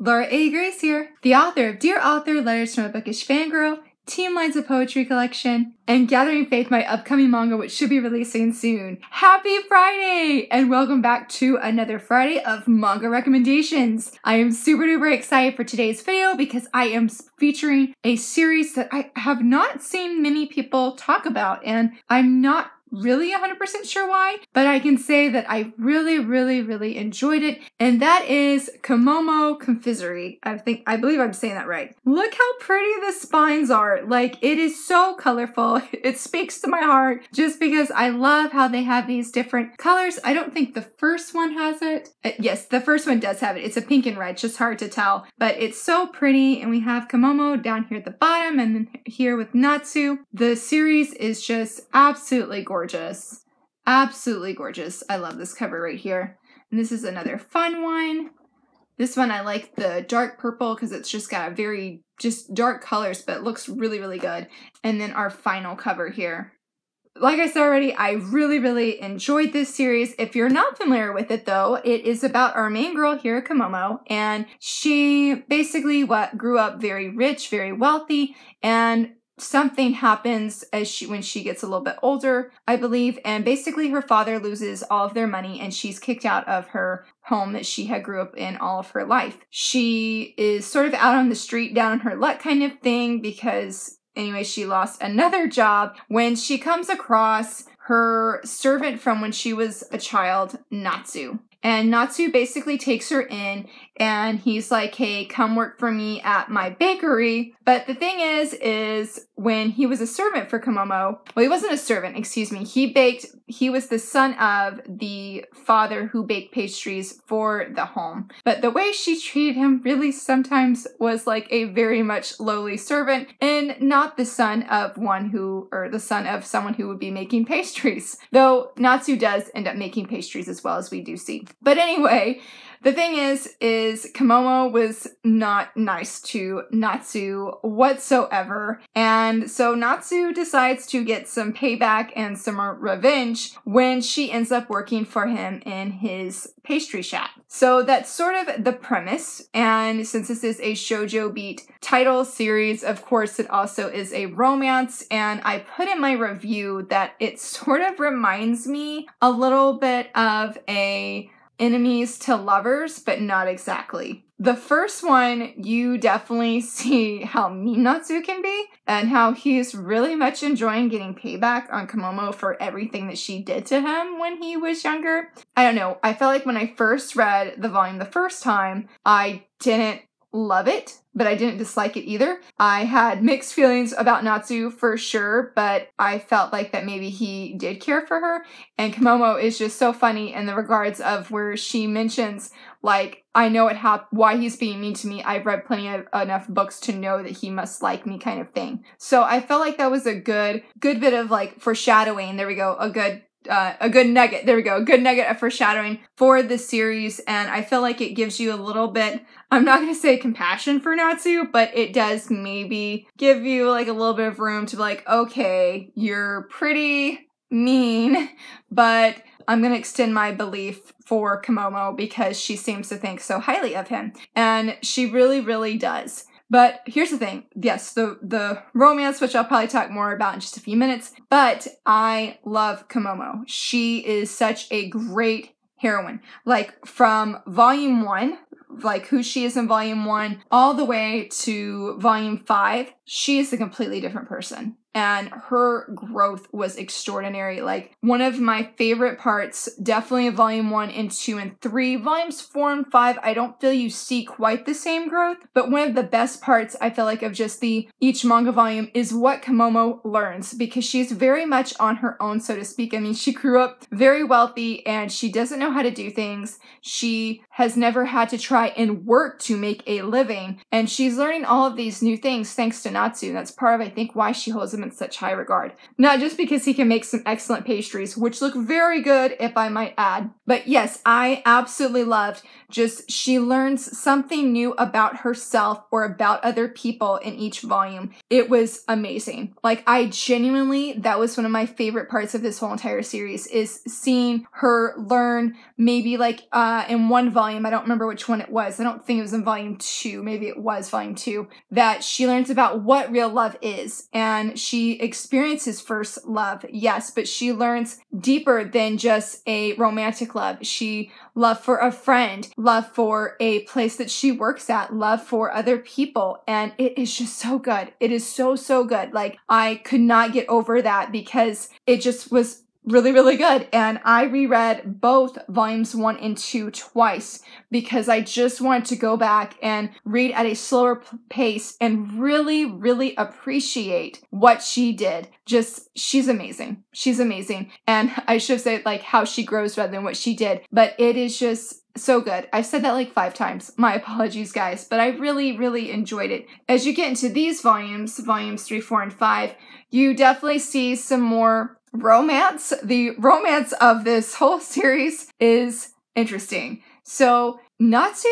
Laura A. Grace here, the author of Dear Author, Letters from a Bookish Fangirl, Teen Lines of Poetry Collection, and Gathering Faith, my upcoming manga, which should be releasing soon. Happy Friday! And welcome back to another Friday of manga recommendations. I am super duper excited for today's video because I am featuring a series that I have not seen many people talk about, and I'm not really 100% sure why, but I can say that I really enjoyed it, and that is Kemomo Confiserie. I believe I'm saying that right. Look how pretty the spines are. Like, it is so colorful. It speaks to my heart just because I love how they have these different colors. I don't think the first one has it. Yes, the first one does have it. It's a pink and red, it's just hard to tell, but it's so pretty. And we have Kemomo down here at the bottom, and then here with Natsu. The series is just absolutely gorgeous. Absolutely gorgeous. I love this cover right here. And this is another fun one. This one I like the dark purple because it's just got a very just dark colors, but it looks really good. And then our final cover here. Like I said already, I really enjoyed this series. If you're not familiar with it though, it is about our main girl here, Kemomo, and she basically grew up very rich, very wealthy, and something happens when she gets a little bit older, I believe, and basically her father loses all of their money and she's kicked out of her home that she had grew up in all of her life. She is sort of out on the street, down on her luck kind of thing, because anyway, she lost another job when she comes across her servant from when she was a child, Natsu. And Natsu basically takes her in and he's like, hey, come work for me at my bakery. But the thing is when he was a servant for Kemomo, well, he wasn't a servant, excuse me. He was the son of the father who baked pastries for the home. But the way she treated him really sometimes was like a very much lowly servant and not the son of someone who would be making pastries. Though Natsu does end up making pastries as well, as we do see. But anyway, the thing is Kemomo was not nice to Natsu whatsoever. And so Natsu decides to get some payback and some revenge when she ends up working for him in his pastry shop. So that's sort of the premise. And since this is a Shoujo Beat title series, of course, it also is a romance. And I put in my review that it sort of reminds me a little bit of a enemies to lovers, but not exactly. The first one, you definitely see how mean Natsu can be and how he's really much enjoying getting payback on Kemomo for everything that she did to him when he was younger. I don't know. I felt like when I first read the volume the first time, I didn't love it, but I didn't dislike it either. I had mixed feelings about Natsu for sure, but I felt like that maybe he did care for her. And Kemomo is just so funny in the regards of where she mentions, like, I know why he's being mean to me. I've read plenty of enough books to know that he must like me kind of thing. So I felt like that was a good bit of like foreshadowing. There we go. A good nugget. There we go. A good nugget of foreshadowing for the series. And I feel like it gives you a little bit, I'm not going to say compassion for Natsu, but it does maybe give you like a little bit of room to be like, okay, you're pretty mean, but I'm going to extend my belief for Kemomo because she seems to think so highly of him. And she really does. But here's the thing. Yes, the romance, which I'll probably talk more about in just a few minutes, but I love Kemomo. She is such a great heroine. Like from volume 1, like who she is in volume 1, all the way to volume 5, she is a completely different person. And her growth was extraordinary. Like, one of my favorite parts, definitely of volume 1 and 2 and 3. Volumes 4 and 5, I don't feel you see quite the same growth. But one of the best parts, I feel like, of just each manga volume is what Kemomo learns. Because she's very much on her own, so to speak. I mean, she grew up very wealthy and she doesn't know how to do things. She has never had to try and work to make a living. And she's learning all of these new things thanks to Natsu. That's part of, I think, why she holds him in such high regard. Not just because he can make some excellent pastries, which look very good, if I might add. But yes, I absolutely loved just she learns something new about herself or about other people in each volume. It was amazing. Like, I genuinely, that was one of my favorite parts of this whole entire series, is seeing her learn maybe like in one volume, I don't remember which one it was. I don't think it was in volume 2. Maybe it was volume 2, that she learns about what real love is. And she experiences first love, yes, but she learns deeper than just a romantic love. She love for a friend, love for a place that she works at, love for other people. And it is just so good. It is so, so good. Like, I could not get over that because it just was really, really good. And I reread both volumes 1 and 2 twice because I just wanted to go back and read at a slower pace and really, really appreciate what she did. Just, she's amazing. She's amazing. And I should have said like how she grows rather than what she did, but it is just so good. I've said that like 5 times. My apologies, guys, but I really, really enjoyed it. As you get into these volumes 3, 4, and 5, you definitely see some more romance. The romance of this whole series is interesting. So Natsu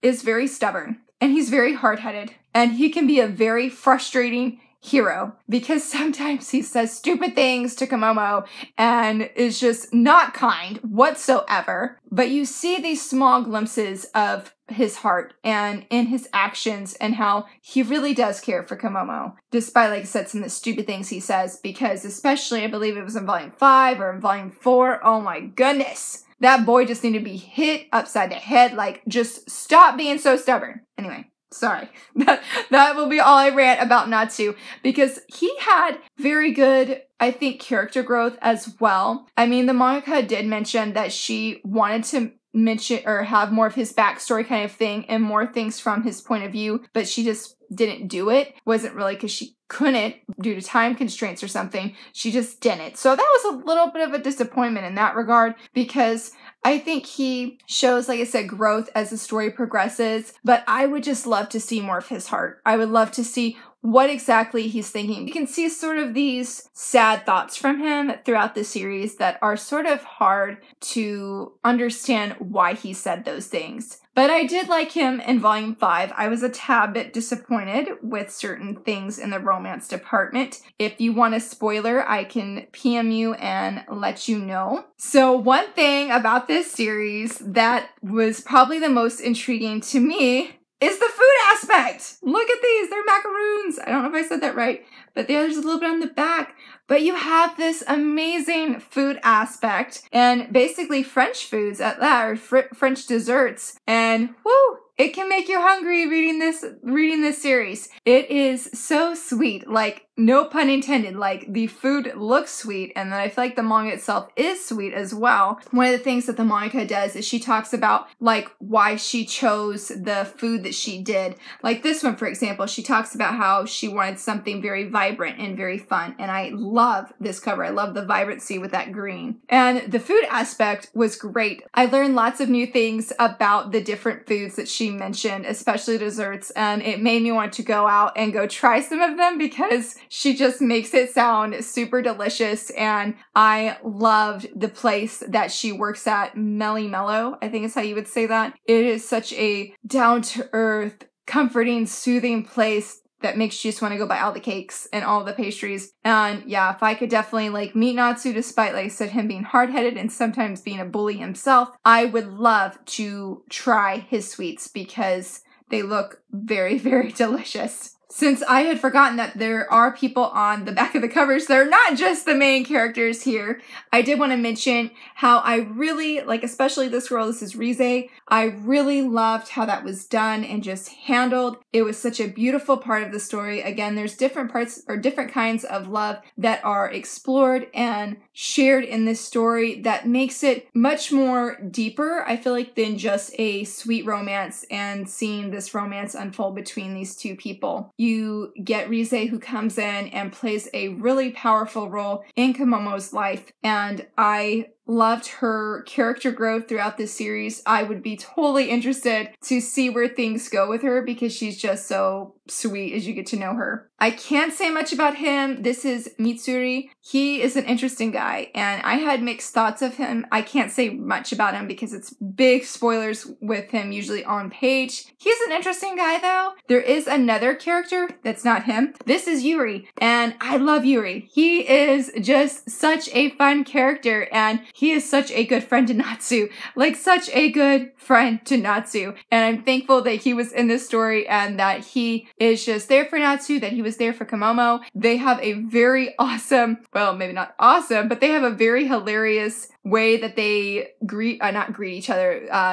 is very stubborn and he's very hard-headed and he can be a very frustrating hero because sometimes he says stupid things to Komomo and is just not kind whatsoever. But you see these small glimpses of his heart and in his actions and how he really does care for Komomo, despite, like I said, some of the stupid things he says, because especially, I believe it was in volume 5 or in volume 4, oh my goodness, that boy just needed to be hit upside the head, like, just stop being so stubborn. Anyway. Sorry, that will be all I rant about Natsu, because he had very good, I think, character growth as well. I mean, the mangaka did mention that she wanted to mention or have more of his backstory kind of thing and more things from his point of view, but she just didn't do it. Wasn't really because she couldn't due to time constraints or something. She just didn't. So that was a little bit of a disappointment in that regard, because I think he shows, like I said, growth as the story progresses, but I would just love to see more of his heart. I would love to see what exactly he's thinking. You can see sort of these sad thoughts from him throughout the series that are sort of hard to understand why he said those things. But I did like him in volume 5. I was a tad bit disappointed with certain things in the romance department. If you want a spoiler, I can PM you and let you know. So one thing about this series that was probably the most intriguing to me is the food aspect. Look at these, they're macaroons. I don't know if I said that right, but there's a little bit on the back. But you have this amazing food aspect and basically French foods at that, or French desserts. And whoo, it can make you hungry reading this series. It is so sweet, like no pun intended. Like the food looks sweet, and then I feel like the manga itself is sweet as well. One of the things that the manga does is she talks about like why she chose the food that she did. Like this one, for example, she talks about how she wanted something very vibrant and very fun. And I love this cover. I love the vibrancy with that green. And the food aspect was great. I learned lots of new things about the different foods that she mentioned, especially desserts, and it made me want to go out and go try some of them because she just makes it sound super delicious. And I loved the place that she works at, Melly Mellow, I think is how you would say that. It is such a down-to-earth, comforting, soothing place that makes you just want to go buy all the cakes and all the pastries. And yeah, if I could definitely like meet Natsu, despite, like I said, him being hard-headed and sometimes being a bully himself, I would love to try his sweets because they look very, very delicious. Since I had forgotten that there are people on the back of the covers, they're not just the main characters here. I did want to mention how I really, like especially this girl, this is Rize, I really loved how that was done and just handled. It was such a beautiful part of the story. Again, there's different parts or different kinds of love that are explored and shared in this story that makes it much more deeper, I feel like, than just a sweet romance and seeing this romance unfold between these two people. You get Rize, who comes in and plays a really powerful role in Komomo's life, and I loved her character growth throughout this series. I would be totally interested to see where things go with her because she's just so sweet as you get to know her. I can't say much about him. This is Mitsuri. He is an interesting guy, and I had mixed thoughts of him. I can't say much about him because it's big spoilers with him usually on page. He's an interesting guy though. There is another character that's not him. This is Yuri, and I love Yuri. He is just such a fun character, and he is such a good friend to Natsu. Like, such a good friend to Natsu. And I'm thankful that he was in this story and that he is just there for Natsu, that he was there for Komomo. They have a very awesome, well, maybe not awesome, but they have a very hilarious way that they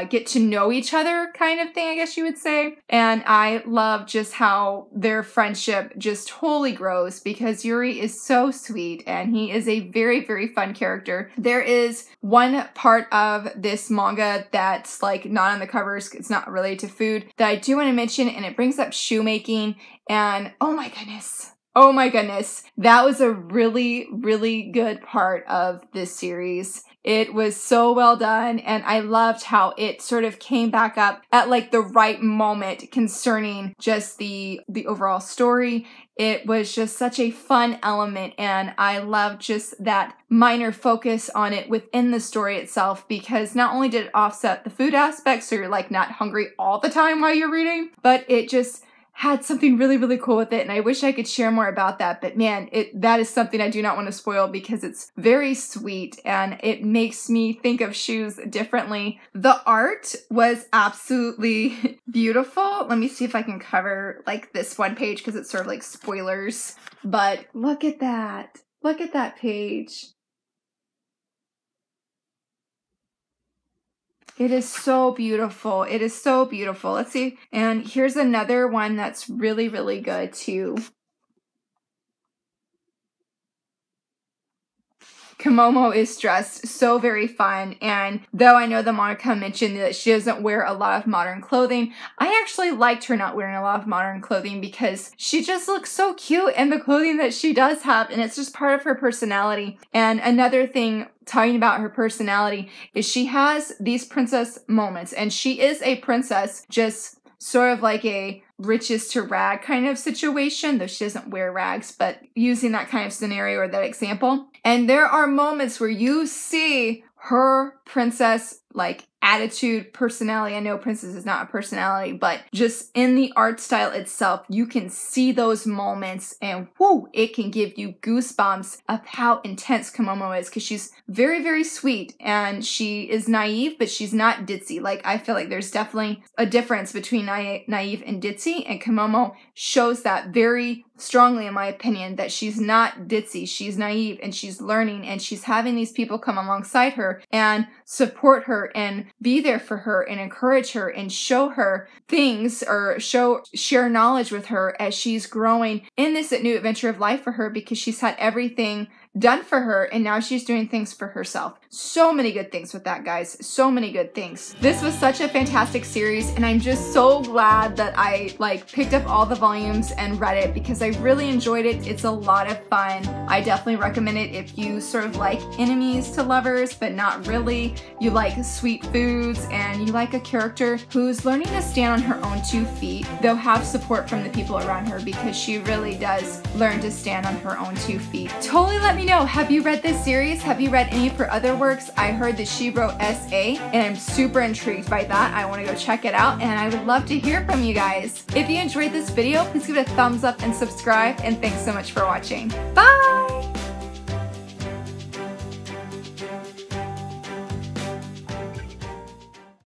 get to know each other kind of thing, I guess you would say. And I love just how their friendship just totally grows because Yuri is so sweet and he is a very, very fun character. There is one part of this manga that's like not on the covers, it's not related to food, that I do want to mention, and it brings up shoemaking, and oh my goodness, that was a really, really good part of this series. It was so well done, and I loved how it sort of came back up at like the right moment concerning just the overall story. It was just such a fun element, and I loved just that minor focus on it within the story itself, because not only did it offset the food aspect, so you're like not hungry all the time while you're reading, but it just had something really, really cool with it, and I wish I could share more about that, but man, that is something I do not want to spoil because it's very sweet, and it makes me think of shoes differently. The art was absolutely beautiful. Let me see if I can cover like this one page because it's sort of like spoilers, but look at that. Look at that page. It is so beautiful. It is so beautiful. Let's see. And here's another one that's really, really good too. Komomo is dressed so very fun, and though I know the mangaka mentioned that she doesn't wear a lot of modern clothing, I actually liked her not wearing a lot of modern clothing because she just looks so cute in the clothing that she does have, and it's just part of her personality. And another thing talking about her personality is she has these princess moments, and she is a princess, just sort of like a riches to rag kind of situation, though she doesn't wear rags, but using that kind of scenario or that example. And there are moments where you see her princess like attitude, personality. I know princess is not a personality, but just in the art style itself, you can see those moments, and whoo, it can give you goosebumps of how intense Komomo is, because she's very, very sweet, and she is naive, but she's not ditzy. Like, I feel like there's definitely a difference between naive and ditzy, and Komomo shows that very strongly, in my opinion, that she's not ditzy, she's naive, and she's learning, and she's having these people come alongside her and support her and be there for her and encourage her and show her things, or share knowledge with her as she's growing in this new adventure of life for her, because she's had everything done for her and now she's doing things for herself. So many good things with that, guys. So many good things. This was such a fantastic series, and I'm just so glad that I picked up all the volumes and read it, because I really enjoyed it. It's a lot of fun. I definitely recommend it if you sort of like enemies to lovers, but not really. You like sweet foods and you like a character who's learning to stand on her own 2 feet, though have support from the people around her, because she really does learn to stand on her own 2 feet. Totally let me know, have you read this series? Have you read any of her other works? I heard that she wrote S.A. and I'm super intrigued by that. I want to go check it out, and I would love to hear from you guys. If you enjoyed this video, please give it a thumbs up and subscribe, and thanks so much for watching. Bye!